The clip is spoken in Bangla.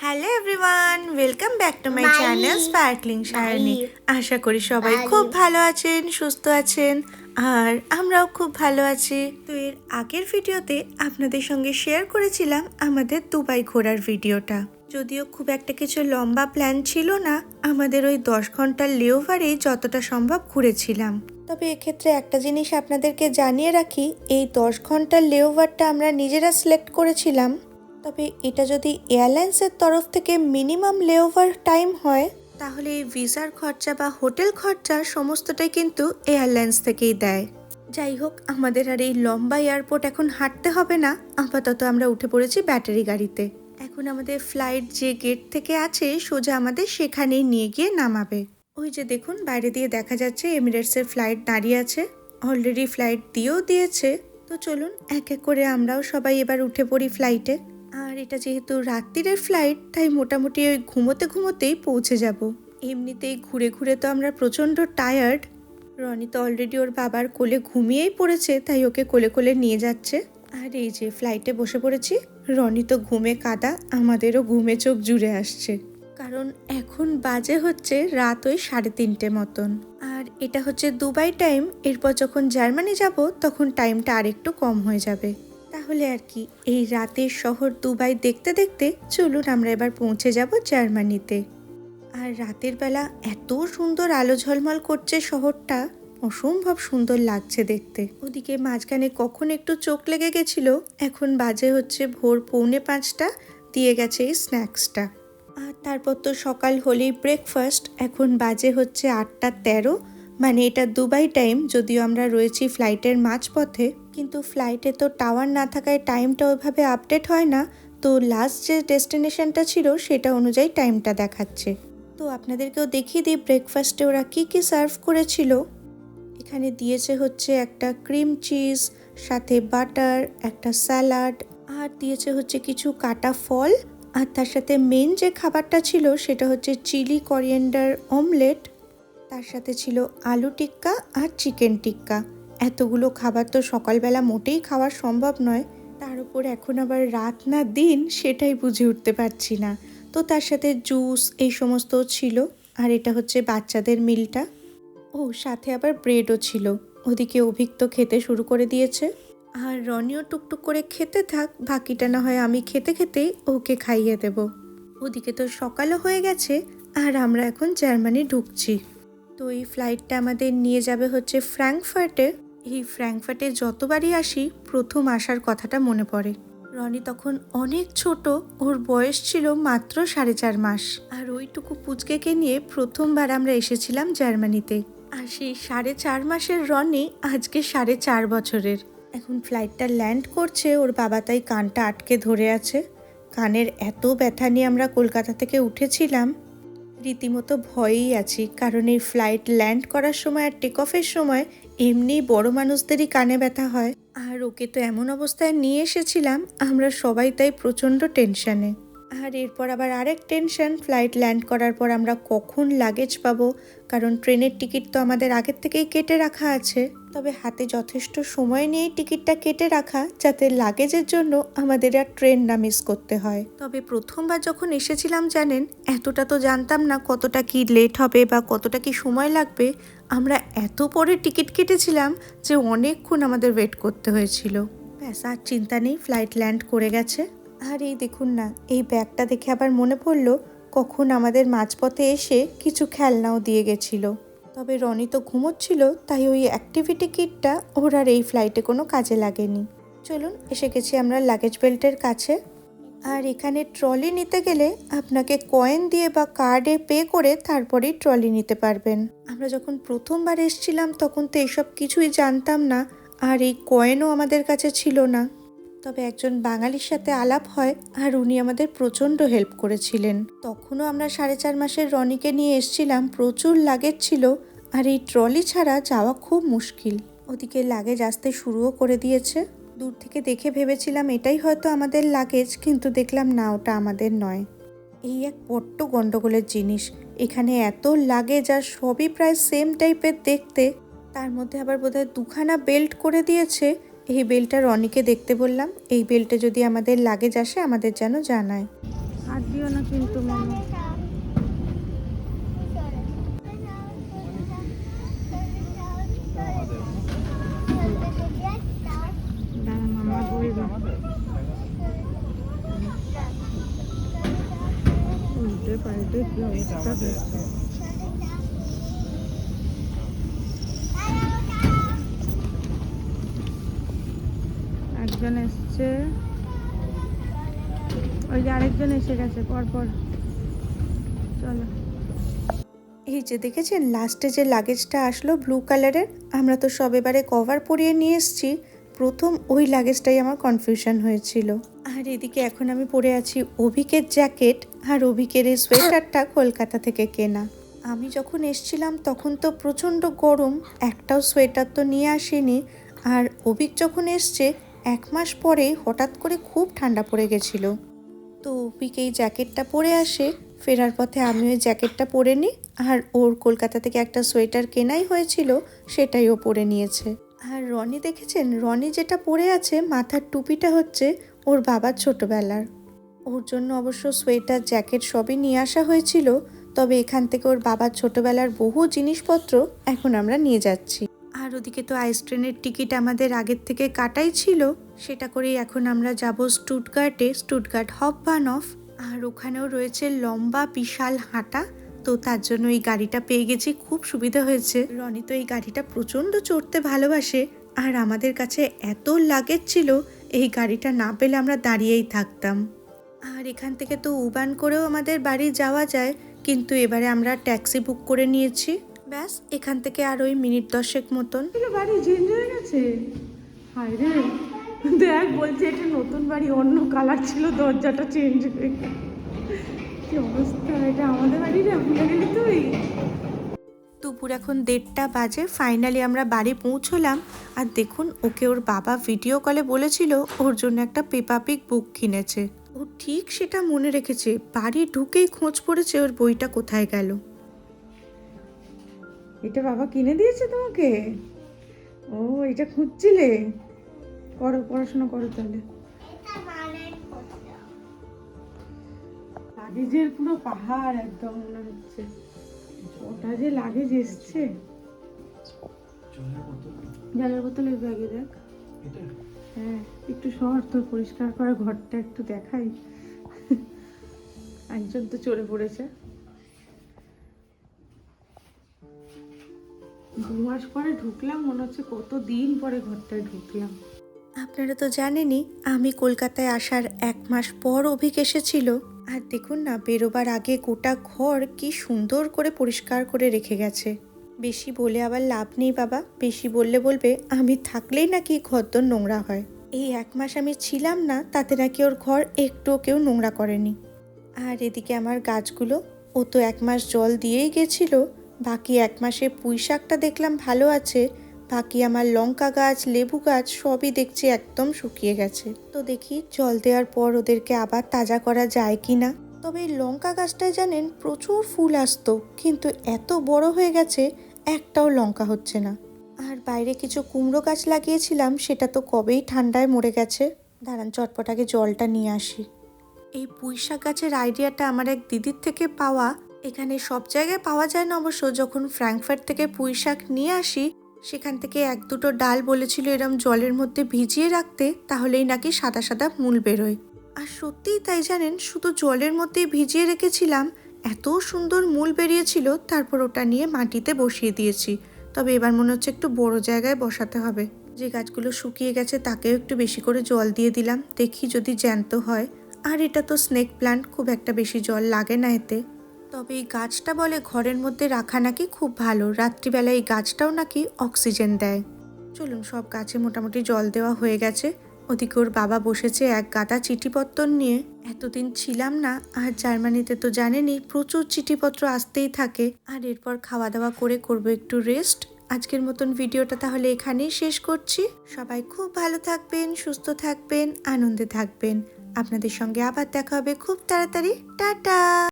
Hello everyone, welcome back to my channel sparkling Sayani. আশা করি সবাই খুব ভালো আছেন, সুস্থ আছেন, আর আমরাও খুব ভালো আছি। তো এর আগের ভিডিওতে আপনাদের সঙ্গে শেয়ার করেছিলাম আমাদের দুবাই ঘোরার ভিডিওটা। যদিও খুব একটা কিছু লম্বা প্ল্যান ছিল না, আমাদের ওই 10 ঘন্টার লেওভারেই যতটা সম্ভব ঘুরেছিলাম। তবে এক্ষেত্রে একটা জিনিস আপনাদেরকে জানিয়ে রাখি, এই 10 ঘন্টার লেওভারটা আমরা নিজেরা সিলেক্ট করেছিলাম। তবে এটা যদি এয়ারলাইন্সের তরফ থেকে মিনিমাম লেওভার টাইম হয়, তাহলে এই ভিসার খরচা বা হোটেল খরচা সমস্তটাই কিন্তু এয়ারলাইন্স থেকেই দেয়। যাই হোক, আমাদের আর এই লম্বা এয়ারপোর্ট এখন হাঁটতে হবে না, আপাতত আমরা উঠে পড়েছি ব্যাটারি গাড়িতে। এখন আমাদের ফ্লাইট যে গেট থেকে আছে সোজা আমাদের সেখানেই নিয়ে গিয়ে নামাবে। ওই যে দেখুন, বাইরে দিয়ে দেখা যাচ্ছে এমিরেটসের ফ্লাইট দাঁড়িয়ে আছে, অলরেডি ফ্লাইট দিয়েও দিয়েছে। তো চলুন এক এক করে আমরাও সবাই এবার উঠে পড়ি ফ্লাইটে। আর এটা যেহেতু রাত্রিরের ফ্লাইট, তাই মোটামুটি ওই ঘুমোতেই পৌঁছে যাব। এমনিতেই ঘুরে ঘুরে তো আমরা প্রচণ্ড টায়ার্ড। রনি তো অলরেডি ওর বাবার কোলে ঘুমিয়েই পড়েছে, তাই ওকে কোলে কোলে নিয়ে যাচ্ছে। আর এই যে ফ্লাইটে বসে পড়েছি, রনি তো ঘুমে কাদা, আমাদেরও ঘুমে চোখ জুড়ে আসছে। কারণ এখন বাজে হচ্ছে রাত ওই 3:30 মতন। আর এটা হচ্ছে দুবাই টাইম, এরপর যখন জার্মানি যাব তখন টাইমটা আরেকটু কম হয়ে যাবে। তাহলে আর কি, এই রাতের শহর দুবাই দেখতে দেখতে চলুন আমরা এবার পৌঁছে যাব জার্মানিতে। আর রাতের বেলা এত সুন্দর আলো ঝলমল করছে শহরটা, অসম্ভব সুন্দর লাগছে দেখতে। ওদিকে মাঝখানে কখন একটু চোখ লেগে গেছিল, এখন বাজে হচ্ছে ভোর 4:45, দিয়ে গেছে এই স্ন্যাক্সটা। আর তারপর তো সকাল হলেই ব্রেকফাস্ট, এখন বাজে হচ্ছে 8:13, মানে এটা দুবাই টাইম, যদিও আমরা রয়েছি ফ্লাইটের মাঝপথে। কিন্তু ফ্লাইটে তো টাওয়ার না থাকায় টাইমটা ওইভাবে আপডেট হয় না, তো লাস্ট যে ডেস্টিনেশনটা ছিল সেটা অনুযায়ী টাইমটা দেখাচ্ছে। তো আপনাদেরকেও দেখিয়ে দিই ব্রেকফাস্টে ওরা কি কি সার্ভ করেছিল। এখানে দিয়েছে হচ্ছে একটা ক্রিম চিজ, সাথে বাটার, একটা স্যালাড, আর দিয়েছে হচ্ছে কিছু কাটা ফল। আর তার সাথে মেন যে খাবারটা ছিল সেটা হচ্ছে চিলি করিয়েন্ডার অমলেট, তার সাথে ছিল আলু টিক্কা আর চিকেন টিক্কা। এতগুলো খাবার তো সকালবেলা মোটেই খাওয়া সম্ভব নয়, তার উপর এখন আবার রাত না দিন সেটাই বুঝে উঠতে পারছি না। তো তার সাথে জুস এই সমস্ত ছিল। আর এটা হচ্ছে বাচ্চাদের মিলটা। ও সাথে আবার ব্রেডও ছিল। ওদিকে অভিক্ত খেতে শুরু করে দিয়েছে, আর রনিও টুকটুক করে খেতে থাক, বাকিটা না হয় আমি খেতে খেতেই ওকে খাইয়ে দেব। ওদিকে তো সকালও হয়ে গেছে, আর আমরা এখন জার্মানি ঢুকছি। তো এই ফ্লাইটটা আমাদের নিয়ে যাবে হচ্ছে ফ্র্যাঙ্কফার্টে। এই ফ্র্যাঙ্কফার্টে যতবারই আসি প্রথম আসার কথাটা মনে পড়ে। রনি তখন অনেক ছোট, ওর বয়স ছিল মাত্র 4.5 মাস। আর ওইটুকু পুচকেকে নিয়ে প্রথমবার আমরা এসেছিলাম জার্মানিতে। আর সেই 4.5 মাসের রনি আজকে 4.5 বছরের। এখন ফ্লাইটটা ল্যান্ড করছে, ওর বাবা তাই কানটা আটকে ধরে আছে। কানের এত ব্যথা নিয়ে আমরা কলকাতা থেকে উঠেছিলাম, রীতিমতো ভয়েই আছি, কারণ এই ফ্লাইট ল্যান্ড করার সময় আর টেক অফের সময় এমনি বড় মানুষদেরই কানে ব্যথা হয়। আর ওকে তো এমন অবস্থায় নিয়ে এসেছিলাম আমরা সবাই, তাই প্রচণ্ড টেনশানে। আর এরপর আবার আরেক টেনশন, ফ্লাইট ল্যান্ড করার পর আমরা কখন লাগেজ পাবো, কারণ ট্রেনের টিকিট তো আমাদের আগের থেকেই কেটে রাখা আছে। তবে হাতে যথেষ্ট সময় নিয়েই টিকিটটা কেটে রাখা, যাতে লাগেজের জন্য আমাদের আর ট্রেন না মিস করতে হয়। তবে প্রথমবার যখন এসেছিলাম জানেন, এতটা তো জানতাম না কতটা কি লেট হবে বা কতটা কি সময় লাগবে। আমরা এত পরে টিকিট কেটেছিলাম যে অনেকক্ষণ আমাদের ওয়েট করতে হয়েছিল। ব্যাস, আর চিন্তা নেই, ফ্লাইট ল্যান্ড করে গেছে। আর এই দেখুন না, এই ব্যাগটা দেখে আবার মনে পড়লো কখন আমাদের মাঝপথে এসে কিছু খেলনাও দিয়ে গেছিল। তবে রনি তো ঘুমোচ্ছিল, তাই ওই অ্যাক্টিভিটি কিটটা ওর আর এই ফ্লাইটে কোনো কাজে লাগেনি। চলুন, এসে গেছি আমরা লাগেজ বেল্টের কাছে। আর এখানে ট্রলি নিতে গেলে আপনাকে কয়েন দিয়ে বা কার্ডে পে করে তারপরেই ট্রলি নিতে পারবেন। আমরা যখন প্রথমবার এসেছিলাম তখন তো এসব কিছুই জানতাম না, আর এই কয়েনও আমাদের কাছে ছিল না। তবে একজন বাঙালির সাথে আলাপ হয়, আর উনি আমাদের প্রচণ্ড হেল্প করেছিলেন। তখনও আমরা 4.5 মাসের রনিকে নিয়ে এসেছিলাম, প্রচুর লাগেজ ছিল, আর এই ট্রলি ছাড়া যাওয়া খুব মুশকিল। ওদিকে লাগেজ আসতে শুরুও করে দিয়েছে। দূর থেকে দেখে ভেবেছিলাম এটাই হয়তো আমাদের লাগেজ, কিন্তু দেখলাম না, ওটা আমাদের নয়। এই এক বড্ড গন্ডগোলের জিনিস, এখানে এত লাগেজ আর সবই প্রায় সেম টাইপের দেখতে, তার মধ্যে আবার বোধহয় 2খানা বেল্ট করে দিয়েছে। এই বেল্টটা রনিকে দেখতে বললাম, এই বেল্টে যদি আমাদের লাগেজ আসে আমাদের যেন জানায়। দিও না কিন্তু মামা। দাঁড়া মামা বলবে। উল্টে পাল্টে কি অবস্থা দেখছে। একজন এসছে, ওই যে আরেকজন এসে গেছে পরপর। চলো। এই যে দেখেছেন লাস্টে যে লাগেজটা আসলো ব্লু কালারের, আমরা তো সব এবারে কভার পরিয়ে নিয়ে এসেছি। প্রথম ওই লাগেজটাই আমার কনফিউশন হয়েছিল। আর এদিকে এখন আমি পরে আছি অভিকের জ্যাকেট, আর অভিকের এই সোয়েটারটা কলকাতা থেকে কেনা। আমি যখন এসছিলাম তখন তো প্রচণ্ড গরম, একটাও সোয়েটার তো নিয়ে আসিনি। আর অভিক যখন এসছে 1 মাস পরেই হঠাৎ করে খুব ঠান্ডা পড়ে গেছিল। তো অভিক এই জ্যাকেটটা পরে আসে, ফেরার পথে আমি ওই জ্যাকেটটা পরে নিই, আর ওর কলকাতা থেকে একটা সোয়েটার কেনাই হয়েছিল সেটাই ও পরে নিয়েছে। আর রনি দেখেছেন, রনি যেটা পরে আছে মাথার টুপিটা হচ্ছে ওর বাবার ছোটবেলার। ওর জন্য অবশ্য সোয়েটার জ্যাকেট সবই নিয়ে আসা হয়েছিল, তবে এখান থেকে ওর বাবার ছোটবেলার বহু জিনিসপত্র এখন আমরা নিয়ে যাচ্ছি। আর ওদিকে তো আইস ট্রেনের টিকিট আমাদের আগের থেকে কাটাই ছিল, সেটা করেই এখন আমরা যাব স্টুটগার্টে, স্টুটগার্ট হাউপবানহফ। আর ওখানেও রয়েছে লম্বা বিশাল হাঁটা, তো তার জন্য এই গাড়িটা পেয়ে গেছি, খুব সুবিধা হয়েছে। রনি তো এই গাড়িটা প্রচণ্ড চড়তে ভালোবাসে, আর আমাদের কাছে এত লাগেজ ছিল এই গাড়িটা না পেলে আমরা দাঁড়িয়েই থাকতাম। আর এখান থেকে তো উবান করেও আমাদের বাড়ি যাওয়া যায়, কিন্তু এবারে আমরা ট্যাক্সি বুক করে নিয়েছি। ব্যাস এখান থেকে আর ওই মিনিট 10 মতন। বাড়ি চেঞ্জ হয়ে গেছে। হায় রে, দেখ বলছে এটা নতুন বাড়ি, অন্য কালার ছিল, দরজাটা চেঞ্জ হয়ে গেছে। কি অবস্থা, এটা আমাদের বাড়ি না, ভুলে গেলি তুই? দুপুর এখন 1:30 বাজে, ফাইনালি আমরা বাড়ি পৌঁছলাম। আর দেখুন ওকে ওর বাবা ভিডিও কলে বলেছিল ওর জন্য একটা পেপা পিগ বুক কিনেছে। ও ঠিক সেটা মনে রেখেছে, বাড়ি ঢুকেই খোঁজ পড়েছে ওর বইটা কোথায় গেল। এটা বাবা কিনে দিয়েছে তোমাকে? ও, এটা খুঁজছিলে? করো, পড়াশোনা করো তাহলে। লাগেজের পুরো পাহাড় একদম মনে হচ্ছে। ওটা যে লাগেজ এসছে। জলের বোতলের ব্যাগে দেখ। হ্যাঁ, একটু শহর তোর পরিষ্কার করা ঘরটা একটু দেখাই। একজন তো চড়ে পড়েছে। 2 মাস পরে ঢুকলাম, মনে হচ্ছে কত দিন পরে ঘরটায় ঢুকলাম। আপনারা তো জানেনই আমি কলকাতায় আসার 1 মাস পর অভিক এসেছিল। আর দেখুন না, বেরোবার আগে গোটা ঘর কি সুন্দর করে পরিষ্কার করে রেখে গেছে। বেশি বলে আবার লাভ নেই বাবা, বেশি বললে বলবে আমি থাকলেই নাকি ঘরদোর নোংরা হয়। এই 1 মাস আমি ছিলাম না, তাতে নাকি ওর ঘর একটুও কেউ নোংরা করেনি। আর এদিকে আমার গাছগুলো, ও তো 1 মাস জল দিয়েই গেছিল, বাকি 1 মাসে পুঁই শাকটা দেখলাম ভালো আছে, বাকি আমার লঙ্কা গাছ, লেবু গাছ সবই দেখছি একদম শুকিয়ে গেছে। তো দেখি জল দেওয়ার পর ওদেরকে আবার তাজা করা যায় কি না। তবে এই লঙ্কা গাছটায় জানেন প্রচুর ফুল আসতো, কিন্তু এত বড় হয়ে গেছে একটাও লঙ্কা হচ্ছে না। আর বাইরে কিছু কুমড়ো গাছ লাগিয়েছিলাম, সেটা তো কবেই ঠান্ডায় মরে গেছে। দাঁড়ান চটপট আগে জলটা নিয়ে আসি। এই পুঁই শাক গাছের আইডিয়াটা আমার এক দিদির থেকে পাওয়া। এখানে সব জায়গায় পাওয়া যায় না অবশ্য, যখন ফ্র্যাঙ্কফার্ট থেকে পুঁই শাক নিয়ে আসি সেখান থেকে 1-2টো ডাল বলেছিল এরম জলের মধ্যে ভিজিয়ে রাখতে, তাহলেই নাকি সাদা সাদা মূল বেরোয়। আর সত্যিই তাই জানেন, শুধু জলের মধ্যেই ভিজিয়ে রেখেছিলাম, এত সুন্দর মূল বেরিয়েছিল। তারপর ওটা নিয়ে মাটিতে বসিয়ে দিয়েছি, তবে এবার মনে হচ্ছে একটু বড় জায়গায় বসাতে হবে। যে গাছগুলো শুকিয়ে গেছে তাকেও একটু বেশি করে জল দিয়ে দিলাম, দেখি যদি জ্যান্ত হয়। আর এটা তো স্নেক প্ল্যান্ট, খুব একটা বেশি জল লাগে না এতে। তবে এই গাছটা বলে ঘরের মধ্যে রাখা নাকি খুব ভালো, রাত্রিবেলা এই গাছটাও নাকি অক্সিজেন দেয়। চলুন, সব গাছে মোটামুটি জল দেওয়া হয়ে গেছে। ওদিকে ওর বাবা বসেছে এক গাদা চিঠিপত্র নিয়ে। এতদিন ছিলাম না, আর জার্মানিতে তো জানেনই প্রচুর চিঠিপত্র আসতেই থাকে। আর এরপর খাওয়া দাওয়া করে করবো একটু রেস্ট। আজকের মতন ভিডিওটা তাহলে এখানেই শেষ করছি। সবাই খুব ভালো থাকবেন, সুস্থ থাকবেন, আনন্দে থাকবেন। আপনাদের সঙ্গে আবার দেখা হবে খুব তাড়াতাড়ি। টাটা।